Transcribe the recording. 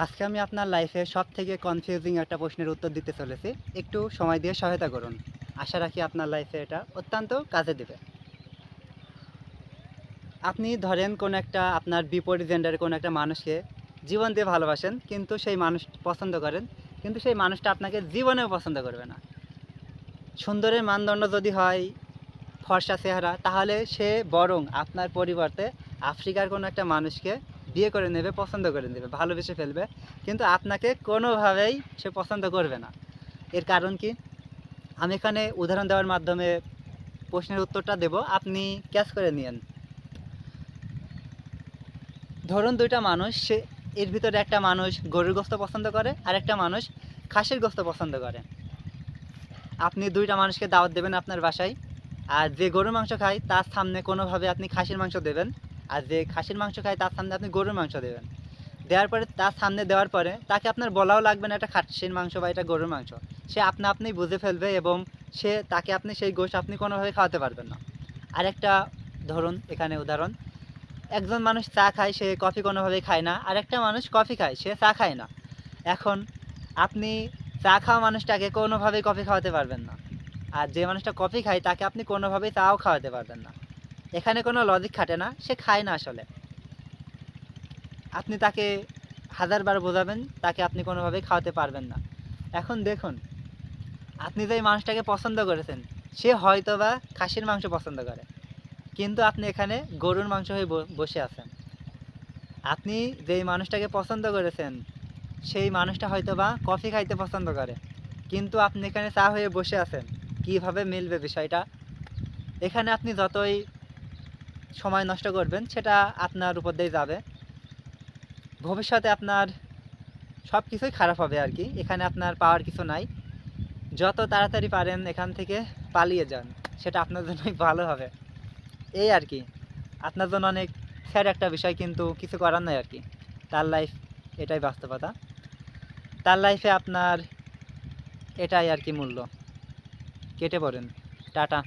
আজকে আমি আপনার লাইফে সবথেকে কনফিউজিং একটা প্রশ্নের উত্তর দিতে চলেছি। একটু সময় দিয়ে সহায়তা করুন। আশা রাখি আপনার লাইফে এটা অত্যন্ত কাজে দেবে। আপনি ধরেন কোনো একটা আপনার বিপরীত জেন্ডারের কোনো একটা মানুষকে জীবন দিয়ে ভালোবাসেন, কিন্তু সেই মানুষ পছন্দ করেন, কিন্তু সেই মানুষটা আপনাকে জীবনেও পছন্দ করবে না। সুন্দরের মানদণ্ড যদি হয় ফর্সা চেহারা, তাহলে সে বরং আপনার পরিবর্তে আফ্রিকার কোনো একটা মানুষকে বিয়ে করে নেবে, পছন্দ করে নেবে, ভালোবেসে ফেলবে, কিন্তু আপনাকে কোনোভাবেই সে পছন্দ করবে না। এর কারণ কি? আমি এখানে উদাহরণ দেওয়ার মাধ্যমে প্রশ্নের উত্তরটা দেব, আপনি ক্যাচ করে নিন। ধরুন দুইটা মানুষ, সে এর ভিতরে একটা মানুষ গরুর গোস্ত পছন্দ করে আর একটা মানুষ খাসির গোস্ত পছন্দ করে। আপনি দুইটা মানুষকে দাওয়াত দেবেন আপনার বাসায়, আর যে গরুর মাংস খায় তার সামনে কোনোভাবে আপনি খাসির মাংস দেবেন, আর যে খাসির মাংস খায় তার সামনে আপনি গরুর মাংস দেবেন। দেওয়ার পরে, তার সামনে দেওয়ার পরে তাকে আপনার বলাও লাগবে না এটা খাসির মাংস বা এটা গরুর মাংস। সে আপনি বুঝে ফেলবে, এবং তাকে আপনি সেই গোশ আপনি কোনোভাবে খাওয়াতে পারবেন না। আরেকটা ধরুন এখানে উদাহরণ, একজন মানুষ চা খায়, সে কফি কোনোভাবেই খায় না, আর একটা মানুষ কফি খায়, সে চা খায় না। এখন আপনি চা খাওয়া মানুষটাকে কোনোভাবেই কফি খাওয়াতে পারবেন না, আর যে মানুষটা কফি খায় তাকে আপনি কোনোভাবেই চাও খাওয়াতে পারবেন না। এখানে কোনো লজিক খাটে না, সে খায় না আসলে। আপনি তাকে হাজারবার বোঝাবেন, তাকে আপনি কোনোভাবেই খাওয়াতে পারবেন না। এখন দেখুন, আপনি যেই মানুষটাকে পছন্দ করেছেন সে হয়তো বা খাসির মাংস পছন্দ করে, কিন্তু আপনি এখানে গরুর মাংস হয়ে বসে আছেন। আপনি যেই মানুষটাকে পছন্দ করেছেন সেই মানুষটা হয়তো বা কফি খাইতে পছন্দ করে, কিন্তু আপনি এখানে চা হয়ে বসে আছেন। কিভাবে মিলবে বিষয়টা? এখানে আপনি যতই সময় নষ্ট করবেন সেটা আপনার উপর দিয়ে যাবে, ভবিষ্যতে আপনার সব কিছুই খারাপ হবে আর কি। এখানে আপনার পাওয়ার কিছু নাই। যত তাড়াতাড়ি পারেন এখান থেকে পালিয়ে যান, সেটা আপনার জন্যই ভালো হবে। এই আর কি, আপনার জন্য অনেক স্যাড একটা বিষয়, কিন্তু কিছু করার নাই আর কি। তার লাইফ, এটাই বাস্তবতা। তার লাইফে আপনার এটাই আর কি মূল্য। কেটে পড়েন। টাটা।